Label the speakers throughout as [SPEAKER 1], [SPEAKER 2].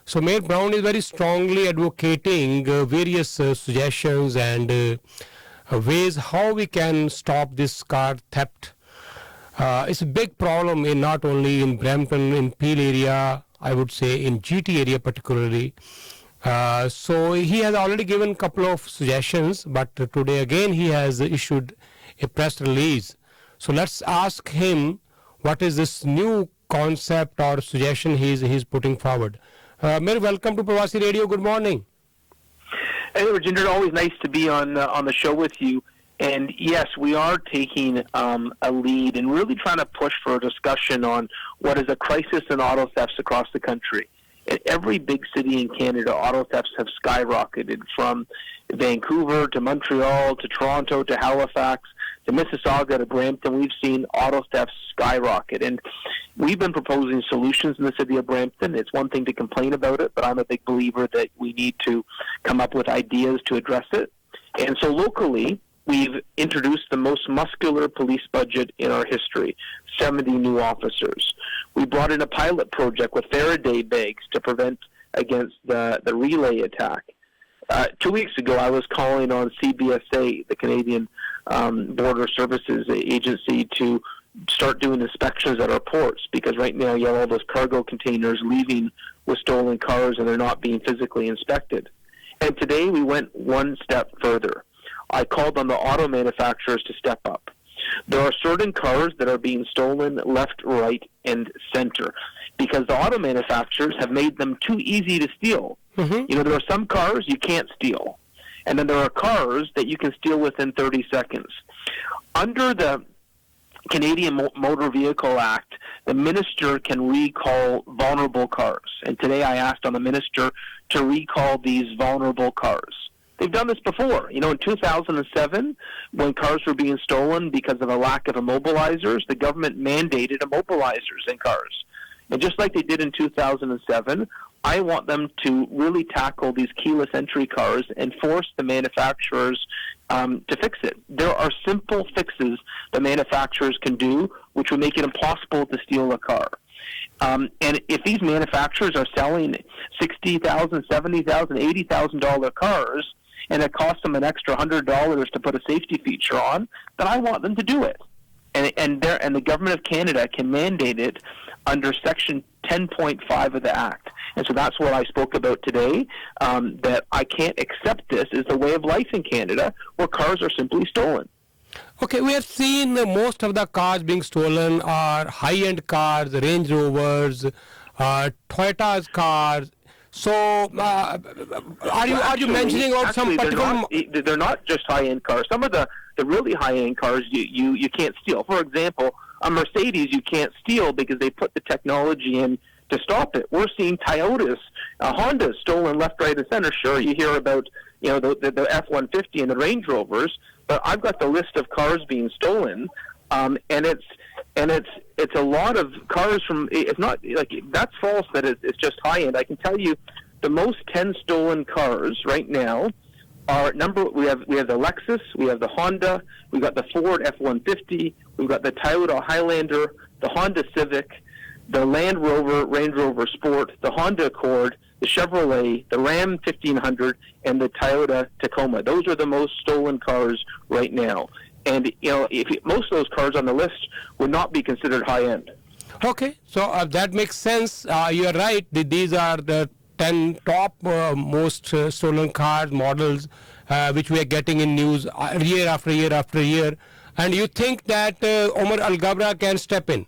[SPEAKER 1] So Mayor Brown is very strongly advocating various suggestions and ways how we can stop this car theft. It's a big problem in not only in Brampton, in Peel area, I would say in GT area particularly. So he has already given a couple of suggestions, but today again he has issued a press release. So let's ask him what is this new concept or suggestion he's putting forward. Mayor, welcome to Parvasi Radio. Good morning.
[SPEAKER 2] Hey, Rajinder, always nice to be on the show with you. And yes, we are taking a lead and really trying to push for a discussion on what is a crisis in auto thefts across the country. In every big city in Canada, auto thefts have skyrocketed from Vancouver to Montreal to Toronto to Halifax to Mississauga to Brampton. We've seen auto thefts skyrocket. And we've been proposing solutions in the city of Brampton. It's one thing to complain about it, but I'm a big believer that we need to come up with ideas to address it. And so locally, we've introduced the most muscular police budget in our history, 70 new officers. We brought in a pilot project with Faraday bags to prevent against the relay attack. 2 weeks ago, I was calling on CBSA, the Canadian Border Services Agency, to start doing inspections at our ports, because right now you have all those cargo containers leaving with stolen cars and they're not being physically inspected. And today we went one step further. I called on the auto manufacturers to step up. There are certain cars that are being stolen left, right, and center because the auto manufacturers have made them too easy to steal. Mm-hmm. You know, there are some cars you can't steal, and then there are cars that you can steal within 30 seconds. Under the Canadian Motor Vehicle Act, the minister can recall vulnerable cars. And today I asked on the minister to recall these vulnerable cars. They've done this before. You know, in 2007, when cars were being stolen because of a lack of immobilizers, the government mandated immobilizers in cars. And just like they did in 2007, I want them to really tackle these keyless entry cars and force the manufacturers to fix it. There are simple fixes the manufacturers can do which will make it impossible to steal a car. And if these manufacturers are selling $60,000, $70,000, $80,000 cars, and it costs them an extra $100 to put a safety feature on, then I want them to do it. And the government of Canada can mandate it under Section 10.5 of the Act. And so that's what I spoke about today, that I can't accept this as the way of life in Canada, where cars are simply stolen.
[SPEAKER 1] Okay, we have seen most of the cars being stolen are high-end cars, Range Rovers, Toyota's cars. So, are you mentioning out some particular?
[SPEAKER 2] They're not just high-end cars. Some of the really high-end cars you can't steal. For example, a Mercedes you can't steal because they put the technology in to stop it. We're seeing Toyotas, Hondas stolen left, right, and center. Sure, you hear about the F-150 and the Range Rovers, but I've got the list of cars being stolen, and it's a lot of cars from. It's not like that's false that it's just high end. I can tell you, the most 10 stolen cars right now are we have the Lexus, we have the Honda, we got the Ford F-150, we've got the Toyota Highlander, the Honda Civic, the Land Rover, Range Rover Sport, the Honda Accord, the Chevrolet, the Ram 1500, and the Toyota Tacoma. Those are the most stolen cars right now. And, most of those cars on the list would not be considered high-end.
[SPEAKER 1] Okay, so that makes sense. You're right. These are the 10 top most stolen cars, models, which we are getting in news year after year after year. And you think that Omar Al-Gabra can step in?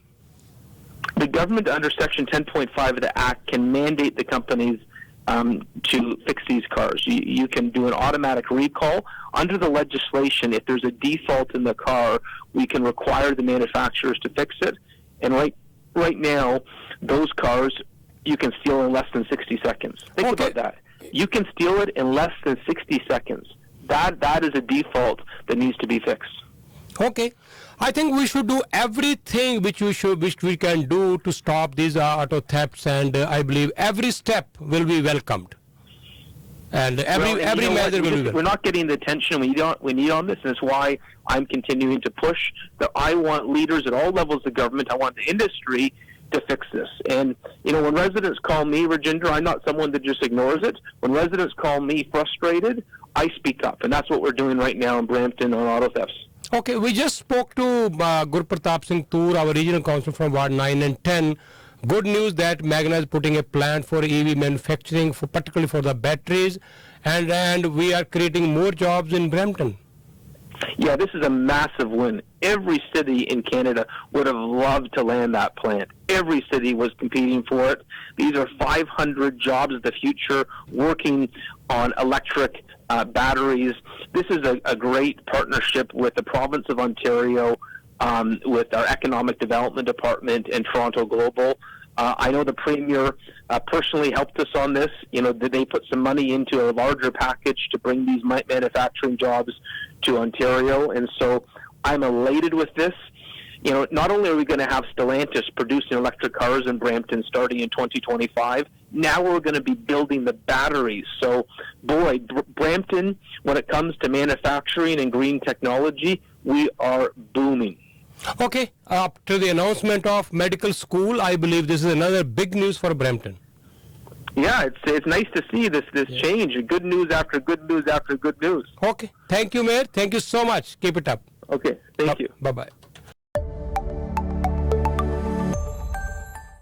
[SPEAKER 2] The government, under Section 10.5 of the Act, can mandate the companies to fix these cars. You can do an automatic recall. Under the legislation, if there's a default in the car, we can require the manufacturers to fix it. And right now, those cars you can steal in less than 60 seconds. Think about that. You can steal it in less than 60 seconds. That is a default that needs to be fixed.
[SPEAKER 1] Okay. I think we should do everything which we can do to stop these auto thefts, and I believe every step will be welcomed. And every measure will be welcomed.
[SPEAKER 2] We're not getting the attention we need on this, and it's why I'm continuing to push that I want leaders at all levels of government, I want the industry to fix this. And, when residents call me, Rajinder, I'm not someone that just ignores it. When residents call me frustrated, I speak up. And that's what we're doing right now in Brampton on auto thefts.
[SPEAKER 1] Okay, we just spoke to Gurpratap Singh Toor, our regional council from Ward 9 and 10. Good news that Magna is putting a plant for EV manufacturing, particularly for the batteries, and we are creating more jobs in Brampton.
[SPEAKER 2] Yeah, this is a massive win. Every city in Canada would have loved to land that plant. Every city was competing for it. These are 500 jobs of the future working on electric batteries. This is a great partnership with the province of Ontario, with our economic development department and Toronto Global. I know the Premier personally helped us on this. They put some money into a larger package to bring these manufacturing jobs to Ontario. And so I'm elated with this. Not only are we going to have Stellantis producing electric cars in Brampton starting in 2025, now we're going to be building the batteries. So, boy, Brampton, when it comes to manufacturing and green technology, we are booming.
[SPEAKER 1] Okay, after the announcement of medical school, I believe this is another big news for Brampton.
[SPEAKER 2] Yeah, it's nice to see this change. Good news after good news after good news.
[SPEAKER 1] Okay, thank you, Mayor. Thank you so much. Keep it up.
[SPEAKER 2] Okay, thank you.
[SPEAKER 1] Bye-bye.